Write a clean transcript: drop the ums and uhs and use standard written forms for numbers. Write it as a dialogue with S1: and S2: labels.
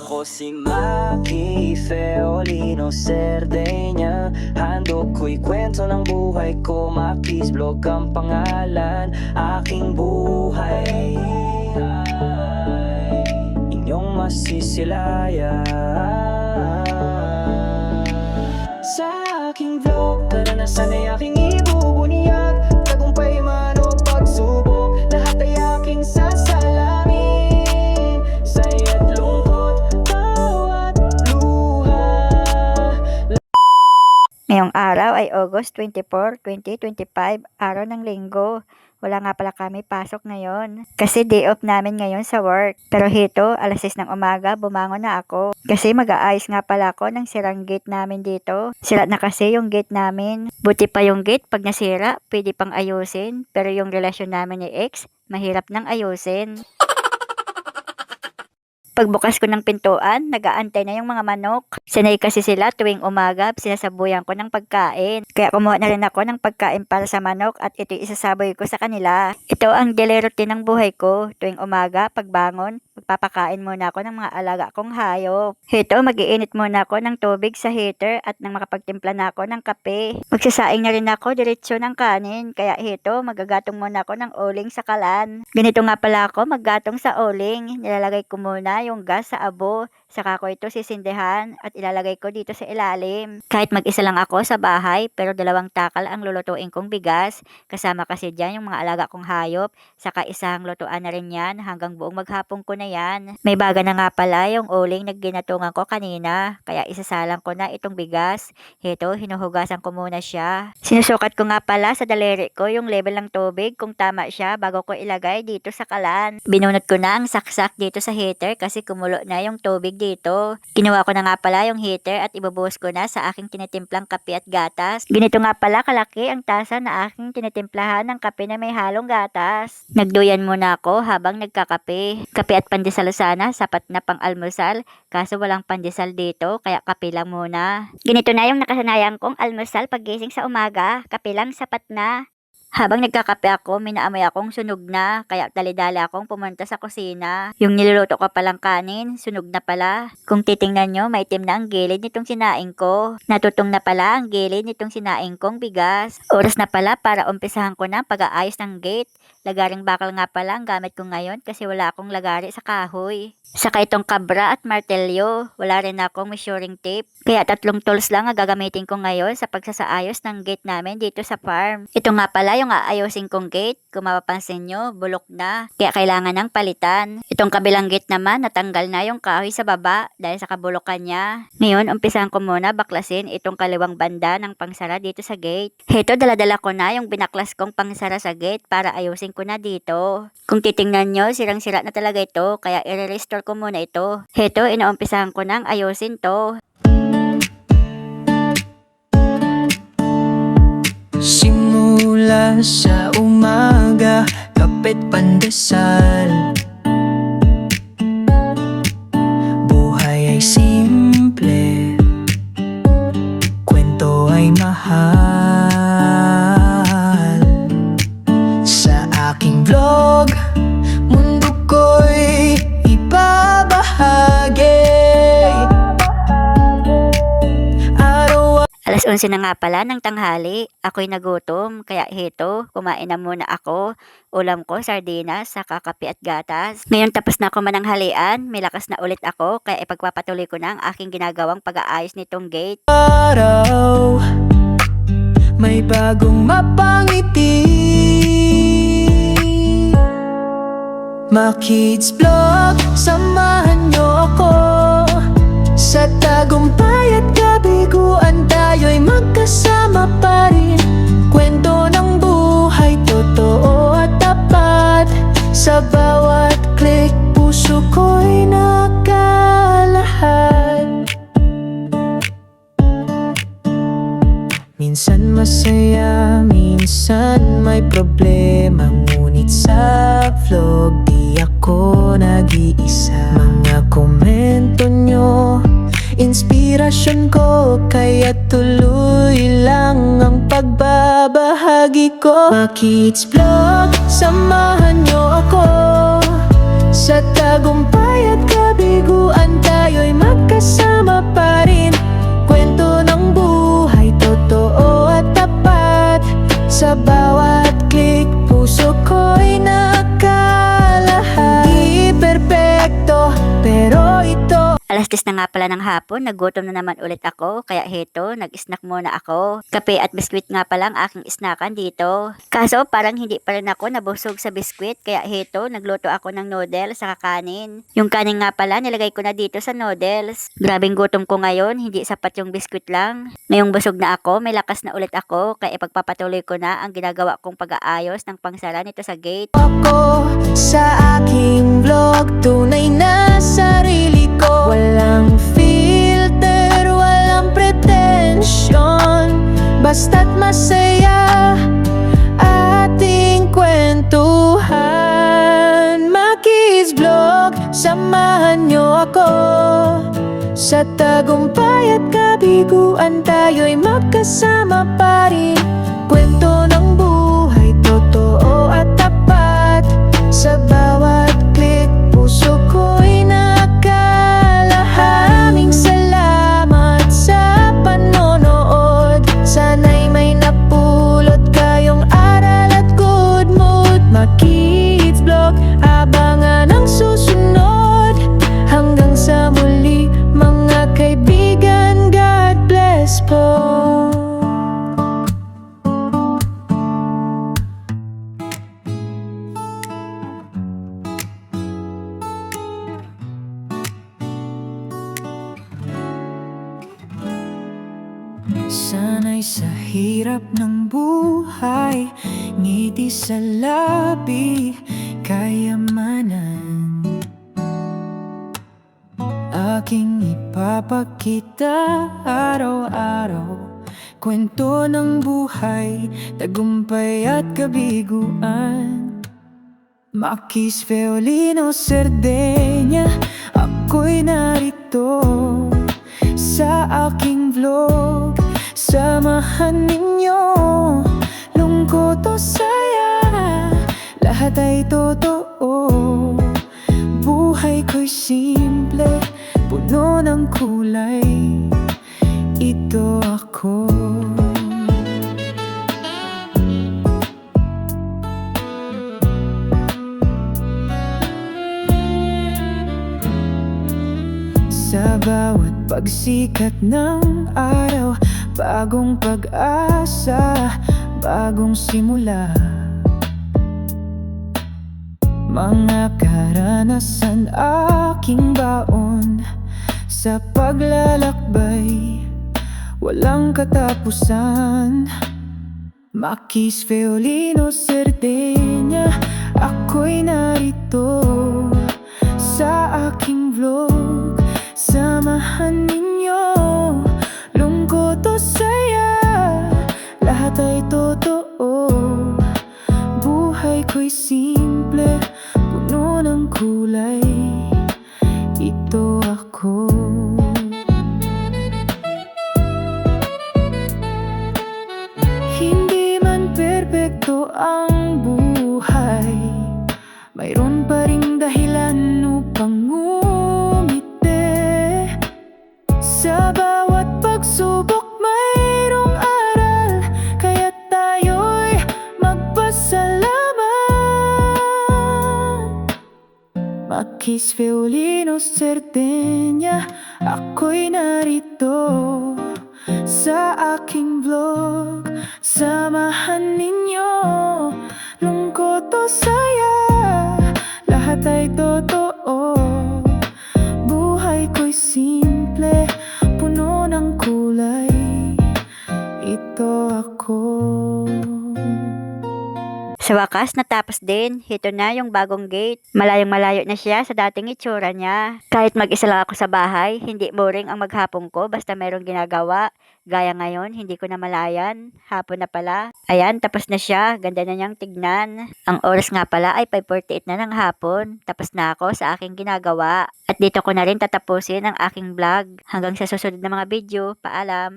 S1: Ako si Maki Feolino Cerdeña. Handog ko'y kwento ng buhay ko, Maki's Vlog ang pangalan. Aking buhay inyong masisilayan. Sa aking vlog, karanasan ay aking ibubuniyag. Tagumpay man o pagsubok, lahat ay aking sasalangin. Saya't lungkot, bawat luha.
S2: Ngayong araw ay August 24, 2025, araw ng linggo. Wala nga pala kami pasok ngayon kasi day off namin ngayon sa work. Pero hito, alas 6 ng umaga, bumangon na ako. Kasi mag-aayos nga pala ako ng sirang gate namin dito. Sira na kasi yung gate namin. Buti pa yung gate, pag nasira, pwede pang ayusin. Pero yung relasyon namin ni ex, mahirap nang ayusin. Pagbukas ko ng pintuan, nag-aantay na yung mga manok. Sanay kasi sila tuwing umaga, sinasabuyan ko ng pagkain. Kaya kumuha na rin ako ng pagkain para sa manok at ito isasaboy ko sa kanila. Ito ang daily routine ng buhay ko. Tuwing umaga, pagbangon, magpapakain muna ako ng mga alaga kong hayop. Ito, mag-iinit muna ako ng tubig sa heater at nang makapagtimpla na ako ng kape. Magsasaing na rin ako diretsyo ng kanin. Kaya ito, magagatong muna ako ng uling sa kalan. Ganito nga pala ako maggatong sa uling. Nilalagay ko muna yung gas sa abo, saka ko ito sisindihan at ilalagay ko dito sa ilalim. Kahit mag-isa lang ako sa bahay, pero 2 takal ang lulutuin kong bigas. Kasama kasi dyan yung mga alaga kong hayop, saka isang lutuan na rin yan hanggang buong maghapon ko na yan. May baga na nga pala yung uling na ginatungan ko kanina, kaya isasalang ko na itong bigas. Heto, hinuhugasan ko muna siya. Sinusukat ko nga pala sa daliri ko yung level ng tubig kung tama siya bago ko ilagay dito sa kalan. Binunot ko na ang saksak dito sa heater kasi kumulo na yung tubig dito. Kinuha ko na nga pala yung heater at ibubuhos ko na sa aking tinitimplang kape at gatas. Ganito nga pala kalaki ang tasa na aking tinitimplahan ng kape na may halong gatas. Nagduyan muna ako habang nagkakape. Kape at pandesal sana, sapat na pang almusal. Kaso walang pandesal dito, kaya kape lang muna. Ganito na yung nakasanayan kong almusal paggising sa umaga. Kape lang, sapat na. Habang nagkakape ako, may naamoy akong sunog na, kaya dali-dali akong pumunta sa kusina. Yung niluluto ko palang kanin, sunog na pala. Kung titingnan nyo, maitim na ang gilid nitong sinaing ko. Natutong na pala ang gilid nitong sinaing kong bigas. Oras na pala para umpisahan ko na pag-aayos ng gate. Lagaring bakal nga pala ang gamit ko ngayon kasi wala akong lagari sa kahoy. Saka itong kabra at martelyo, wala rin akong measuring tape. Kaya 3 tools lang ang gagamitin ko ngayon sa pagsasaayos ng gate namin dito sa farm. Ito nga pala yung aayusin kong gate. Kung mapapansin nyo, bulok na. Kaya kailangan ng palitan. Itong kabilang gate naman, natanggal na yung kahoy sa baba dahil sa kabulokan niya. Ngayon, umpisahan ko muna baklasin itong kaliwang banda ng pangsara dito sa gate. Heto, daladala ko na yung binaklas kong pangsara sa gate para ayusin ko na dito. Kung titingnan nyo, sirang-sira na talaga ito, kaya i-restore ko muna ito. Heto, inaumpisahan ko nang ayusin to.
S1: Simula sa umaga, kape't pandesal. Buhay ay simple, kwento ay mahal. Sa aking vlog, mundo ko'y ibabahagi.
S2: Alas 11 na nga pala ng tanghali, ako'y nagutom, kaya heto, kumain na muna ako. Ulam ko, sardinas, saka kape at gatas. Ngayon tapos na ako mananghalian, may lakas na ulit ako, kaya ipagpapatuloy ko na ang aking ginagawang pag-aayos nitong gate.
S1: Araw, may bagong mapangiti. Maki's Vlog, samahan nyo ako. Sa tagumpay at kabiguan, tayo'y magkasama pa rin. Kwento ng buhay, totoo at tapat. Sa bawat click, puso ko'y nakalahad. Minsan masaya, minsan may problema, ngunit sa vlog di ako nag-iisa. Mga komento nyo, inspirasyon ko, kaya tuloy lang ang pagbabahagi ko. Maki's Vlog, samahan nyo ako. Sa tagumpay at kabiguan, tayo'y pero ito.
S2: Alas 10 na nga pala ng hapon, nagutom na naman ulit ako, kaya heto, nag-snack muna ako. Kape at biskwit nga pala ang aking snackan dito. Kaso parang hindi pa rin ako nabusog sa biskwit, kaya heto, nagluto ako ng noodles sa kanin. Yung kanin nga pala, nilagay ko na dito sa noodles. Grabing gutom ko ngayon, hindi sapat yung biskwit lang. Ngayong busog na ako, may lakas na ulit ako, kaya ipagpapatuloy ko na ang ginagawa kong pag-aayos ng pangsara nito sa gate.
S1: Ako sa aking vlog, tunay na sarili ko. Walang filter, walang pretensyon, basta't masaya ating kwentuhan. Makis Vlog, samahan nyo ako. Sa tagumpay at kabiguan, tayo'y magkasama pa rin. Kwento ng buhay, totoo at tapat. Sa bawat click, puso ko'y nakalahaming. Salamat sa panonood. Sana'y may napulot kayong aral at good mood. Makis Vlog, abangan ang susunod. Hanggang sa muli, mga kaibigan, God bless po. Sana'y sa hirap ng buhay, ngiti sa labi, kayamanan. Aking ipapakita araw-araw, kwento ng buhay, tagumpay at kabiguan. Makis Feolino Serdenya, ako'y narito sa aking vlog. Samahan ninyo, lungkot o saya, lahat ay totoo. Buhay ko'y simple, puno ng kulay, ito ako. Sa bawat pagsikat ng araw, bagong pag-asa, bagong simula. Mga karanasan aking baon, sa paglalakbay, walang katapusan. Makis Feolino Serdenya, ako'y narito sa aking vlog. Samahan ninyo, lungkot o saya, lahat ay totoo. Buhay ko'y simple, puno ng kulay, ito ako. Hindi man perpekto ang buhay, mayroon pa ring dahilan upang sa bawat pagsubok mayroong aral, kaya tayo'y magpasalamat. Makis Feolino Serdenya, ako'y narito sa aking vlog. Samahan ninyo, lungkot o saya, lahat ay totoo. Buhay ko'y simple, puno ng kulay, ito ako.
S2: Sa wakas, natapos din. Ito na yung bagong gate. Malayong malayo na siya sa dating itsura niya. Kahit mag-isa lang ako sa bahay, hindi boring ang maghapon ko basta merong ginagawa. Gaya ngayon, hindi ko na malayan. Hapon na pala. Ayan, tapos na siya. Ganda na niyang tignan. Ang oras nga pala ay 5:48 na ng hapon. Tapos na ako sa aking ginagawa. At dito ko na rin tatapusin ang aking vlog. Hanggang sa susunod na mga video. Paalam!